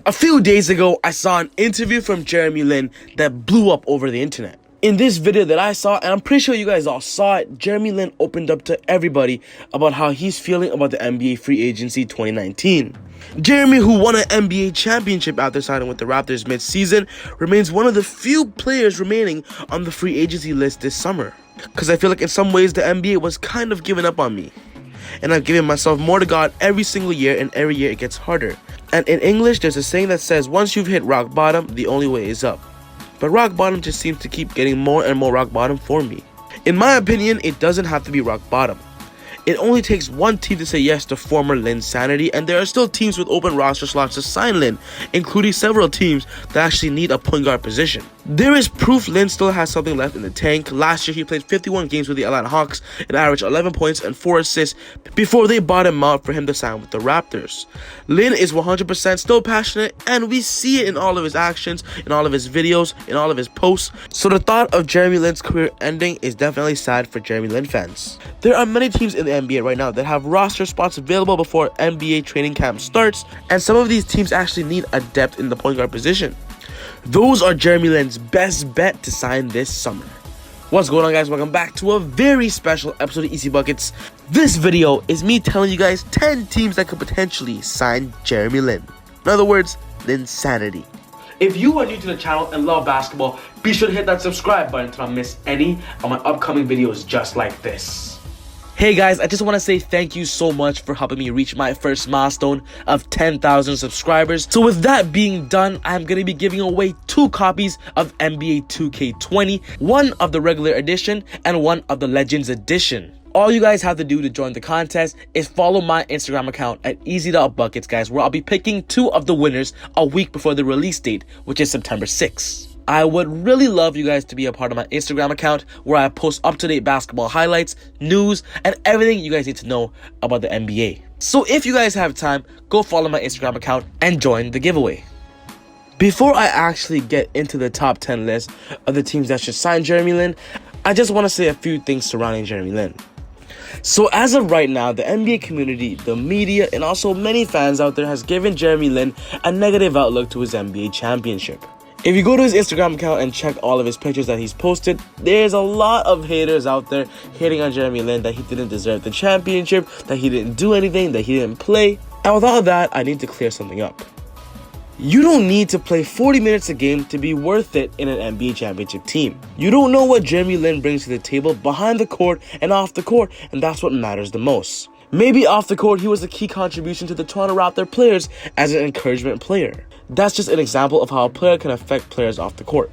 A few days ago, I saw an interview from Jeremy Lin that blew up over the internet. In this video that I saw, and I'm pretty sure you guys all saw it, Jeremy Lin opened up to everybody about how he's feeling about the NBA free agency 2019. Jeremy, who won an NBA championship after signing with the Raptors mid-season, remains one of the few players remaining on the free agency list this summer. Because I feel like in some ways the NBA was kind of giving up on me. And I've given myself more to God every single year, and every year it gets harder. And in English, there's a saying that says, once you've hit rock bottom, the only way is up. But rock bottom just seems to keep getting more and more rock bottom for me. In my opinion, it doesn't have to be rock bottom. It only takes one team to say yes to former LINSANITY, and there are still teams with open roster slots to sign Lin, including several teams that actually need a point guard position. There is proof Lin still has something left in the tank. Last year, he played 51 games with the Atlanta Hawks and averaged 11 points and 4 assists before they bought him out for him to sign with the Raptors. Lin is 100% still passionate, and we see it in all of his actions, in all of his videos, in all of his posts. So the thought of Jeremy Lin's career ending is definitely sad for Jeremy Lin fans. There are many teams in the NBA right now that have roster spots available before NBA training camp starts, and some of these teams actually need a depth in the point guard position. Those are Jeremy Lin's best bet to sign this summer. What's going on, guys? Welcome back to a very special episode of ezBUCKETz. This video is me telling you guys 10 teams that could potentially sign Jeremy Lin. In other words, LINSANITY. If you are new to the channel and love basketball, be sure to hit that subscribe button to not miss any of my upcoming videos just like this. Hey guys, I just want to say thank you so much for helping me reach my first milestone of 10,000 subscribers. So with that being done, I'm going to be giving away 2 copies of NBA 2K20, one of the regular edition and one of the Legends edition. All you guys have to do to join the contest is follow my Instagram account at ez.buckets, guys, where I'll be picking 2 of the winners a week before the release date, which is September 6th. I would really love you guys to be a part of my Instagram account where I post up-to-date basketball highlights, news, and everything you guys need to know about the NBA. So if you guys have time, go follow my Instagram account and join the giveaway. Before I actually get into the top 10 list of the teams that should sign Jeremy Lin, I just want to say a few things surrounding Jeremy Lin. So as of right now, the NBA community, the media, and also many fans out there has given Jeremy Lin a negative outlook to his NBA championship. If you go to his Instagram account and check all of his pictures that he's posted, there's a lot of haters out there hating on Jeremy Lin that he didn't deserve the championship, that he didn't do anything, that he didn't play. And with all of that, I need to clear something up. You don't need to play 40 minutes a game to be worth it in an NBA championship team. You don't know what Jeremy Lin brings to the table behind the court and off the court, and that's what matters the most. Maybe off the court, he was a key contribution to the Toronto Raptors players as an encouragement player. That's just an example of how a player can affect players off the court.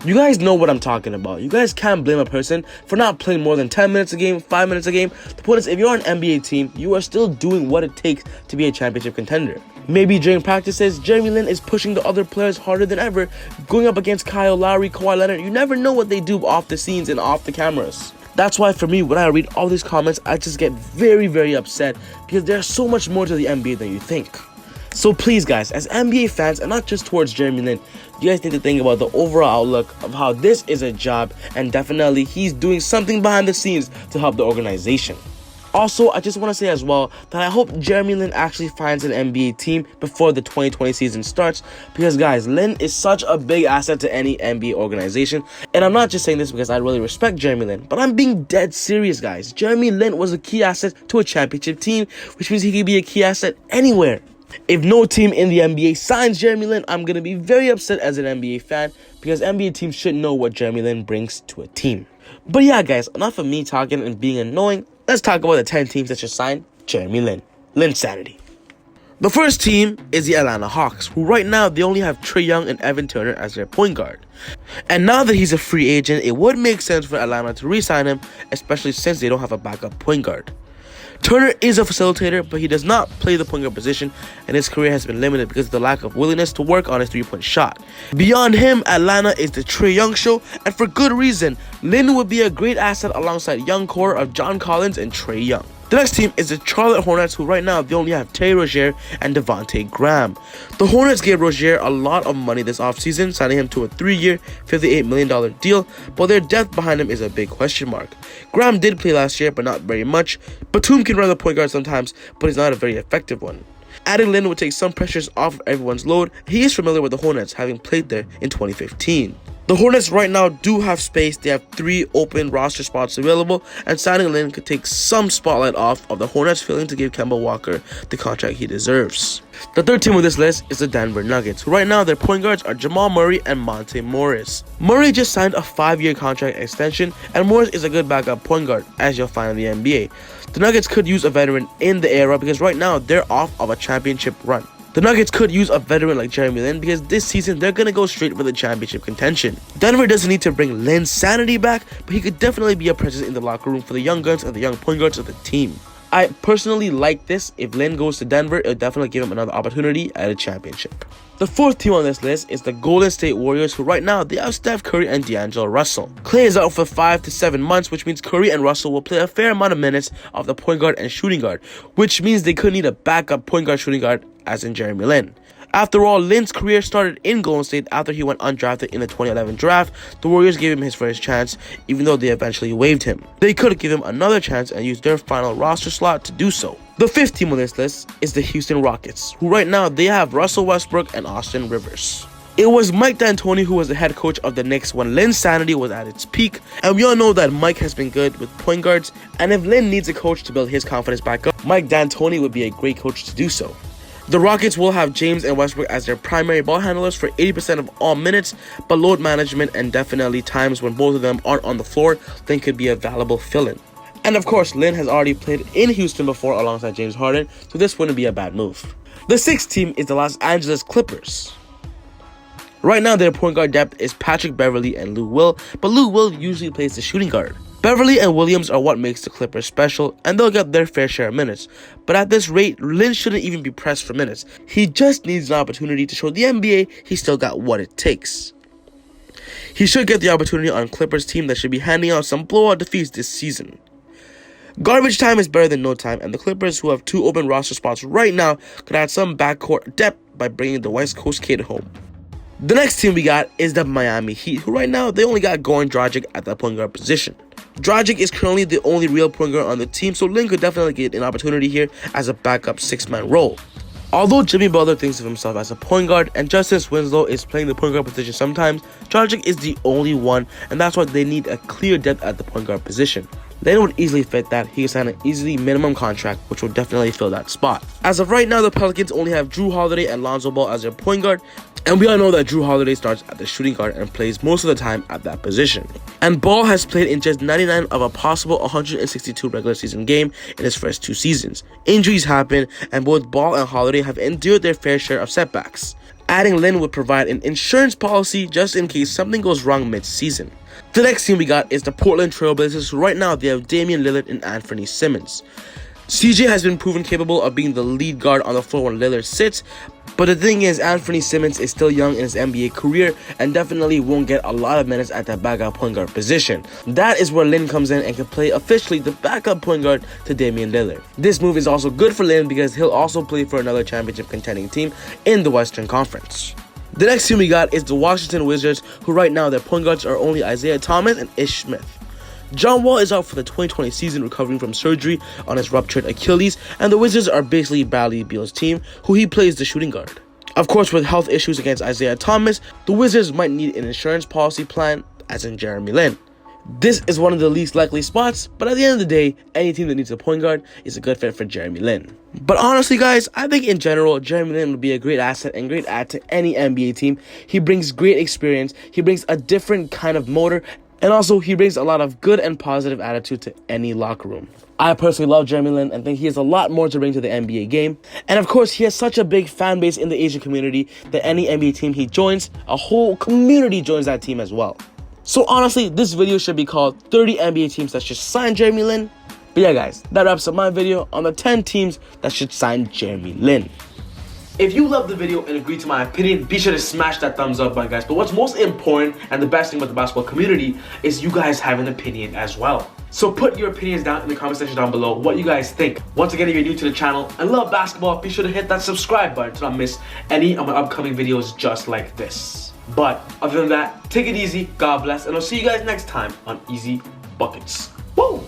You guys know what I'm talking about. You guys can't blame a person for not playing more than 10 minutes a game, 5 minutes a game. The point is, if you're an NBA team, you are still doing what it takes to be a championship contender. Maybe during practices, Jeremy Lin is pushing the other players harder than ever, going up against Kyle Lowry, Kawhi Leonard. You never know what they do off the scenes and off the cameras. That's why for me, when I read all these comments, I just get very, very upset because there's so much more to the NBA than you think. So please guys, as NBA fans, and not just towards Jeremy Lin, you guys need to think about the overall outlook of how this is a job, and definitely he's doing something behind the scenes to help the organization. Also, I just want to say as well that I hope Jeremy Lin actually finds an NBA team before the 2020 season starts, because guys, Lin is such a big asset to any NBA organization. And I'm not just saying this because I really respect Jeremy Lin, but I'm being dead serious, guys. Jeremy Lin was a key asset to a championship team, which means he could be a key asset anywhere. If no team in the NBA signs Jeremy Lin, I'm going to be very upset as an NBA fan, because NBA teams should know what Jeremy Lin brings to a team. But yeah, guys, enough of me talking and being annoying. Let's talk about the 10 teams that should sign Jeremy Lin. LINSANITY. The first team is the Atlanta Hawks, who right now they only have Trae Young and Evan Turner as their point guard. And now that he's a free agent, it would make sense for Atlanta to re-sign him, especially since they don't have a backup point guard. Turner is a facilitator, but he does not play the point guard position, and his career has been limited because of the lack of willingness to work on his three-point shot. Beyond him, Atlanta is the Trae Young show, and for good reason. Lin would be a great asset alongside young core of John Collins and Trae Young. The next team is the Charlotte Hornets, who right now they only have Terry Rozier and Devontae Graham. The Hornets gave Rozier a lot of money this offseason, signing him to a 3-year, $58 million deal, but their depth behind him is a big question mark. Graham did play last year, but not very much. Batum can run the point guard sometimes, but he's not a very effective one. Adding Lin would take some pressures off of everyone's load. He is familiar with the Hornets, having played there in 2015. The Hornets right now do have space. They have 3 open roster spots available, and signing Lin could take some spotlight off of the Hornets, failing to give Kemba Walker the contract he deserves. The third team on this list is the Denver Nuggets. Right now, their point guards are Jamal Murray and Monte Morris. Murray just signed a 5-year contract extension, and Morris is a good backup point guard, as you'll find in the NBA. The Nuggets could use a veteran in the era because right now they're off of a championship run. The Nuggets could use a veteran like Jeremy Lin because this season they're going to go straight for the championship contention. Denver doesn't need to bring LINSANITY back, but he could definitely be a presence in the locker room for the young guns and the young point guards of the team. I personally like this. If Lin goes to Denver, it'll definitely give him another opportunity at a championship. The fourth team on this list is the Golden State Warriors, who right now they have Steph Curry and D'Angelo Russell. Klay is out for 5 to 7 months, which means Curry and Russell will play a fair amount of minutes of the point guard and shooting guard, which means they could need a backup point guard shooting guard as in Jeremy Lin. After all, Lin's career started in Golden State after he went undrafted in the 2011 draft. The Warriors gave him his first chance, even though they eventually waived him. They could give him another chance and use their final roster slot to do so. The fifth team on this list is the Houston Rockets, who right now they have Russell Westbrook and Austin Rivers. It was Mike D'Antoni who was the head coach of the Knicks when LINSANITY was at its peak, and we all know that Mike has been good with point guards, and if Lin needs a coach to build his confidence back up, Mike D'Antoni would be a great coach to do so. The Rockets will have James and Westbrook as their primary ball handlers for 80% of all minutes, but load management and definitely times when both of them aren't on the floor then could be a valuable fill-in. And of course, Lin has already played in Houston before alongside James Harden, so this wouldn't be a bad move. The sixth team is the Los Angeles Clippers. Right now, their point guard depth is Patrick Beverley and Lou Will, but Lou Will usually plays the shooting guard. Beverley and Williams are what makes the Clippers special, and they'll get their fair share of minutes. But at this rate, Lin shouldn't even be pressed for minutes. He just needs an opportunity to show the NBA he's still got what it takes. He should get the opportunity on Clippers team that should be handing out some blowout defeats this season. Garbage time is better than no time, and the Clippers, who have 2 open roster spots right now, could add some backcourt depth by bringing the West Coast kid home. The next team we got is the Miami Heat, who right now they only got Goran Dragic at the point guard position. Dragic is currently the only real point guard on the team, so Lin could definitely get an opportunity here as a backup 6-man role. Although Jimmy Butler thinks of himself as a point guard and Justice Winslow is playing the point guard position sometimes, Dragic is the only one, and that's why they need a clear depth at the point guard position. Lin would easily fit that. He could sign an easily minimum contract, which will definitely fill that spot. As of right now, the Pelicans only have Jrue Holiday and Lonzo Ball as their point guard, and we all know that Jrue Holiday starts at the shooting guard and plays most of the time at that position. And Ball has played in just 99 of a possible 162 regular season game in his first 2 seasons. Injuries happen, and both Ball and Holiday have endured their fair share of setbacks. Adding Lin would provide an insurance policy just in case something goes wrong mid-season. The next team we got is the Portland Trail Blazers, who right now they have Damian Lillard and Anthony Simmons. CJ has been proven capable of being the lead guard on the floor when Lillard sits, but the thing is, Anthony Simmons is still young in his NBA career and definitely won't get a lot of minutes at that backup point guard position. That is where Lin comes in and can play officially the backup point guard to Damian Lillard. This move is also good for Lin because he'll also play for another championship contending team in the Western Conference. The next team we got is the Washington Wizards, who right now their point guards are only Isaiah Thomas and Ish Smith. John Wall is out for the 2020 season recovering from surgery on his ruptured Achilles, and the Wizards are basically Bradley Beal's team, who he plays the shooting guard. Of course, with health issues against Isaiah Thomas, the Wizards might need an insurance policy plan, as in Jeremy Lin. This is one of the least likely spots, but at the end of the day, any team that needs a point guard is a good fit for Jeremy Lin. But honestly, guys, I think in general, Jeremy Lin would be a great asset and great add to any NBA team. He brings great experience, he brings a different kind of motor, and also he brings a lot of good and positive attitude to any locker room. I personally love Jeremy Lin and think he has a lot more to bring to the NBA game. And of course, he has such a big fan base in the Asian community that any NBA team he joins, a whole community joins that team as well. So honestly, this video should be called 30 NBA teams that should sign Jeremy Lin. But yeah, guys, that wraps up my video on the 10 teams that should sign Jeremy Lin. If you loved the video and agreed to my opinion, be sure to smash that thumbs up button, guys. But what's most important and the best thing about the basketball community is you guys have an opinion as well. So put your opinions down in the comment section down below, what you guys think. Once again, if you're new to the channel and love basketball, be sure to hit that subscribe button to not miss any of my upcoming videos just like this. But other than that, take it easy, God bless, and I'll see you guys next time on ezBUCKETz. Woo!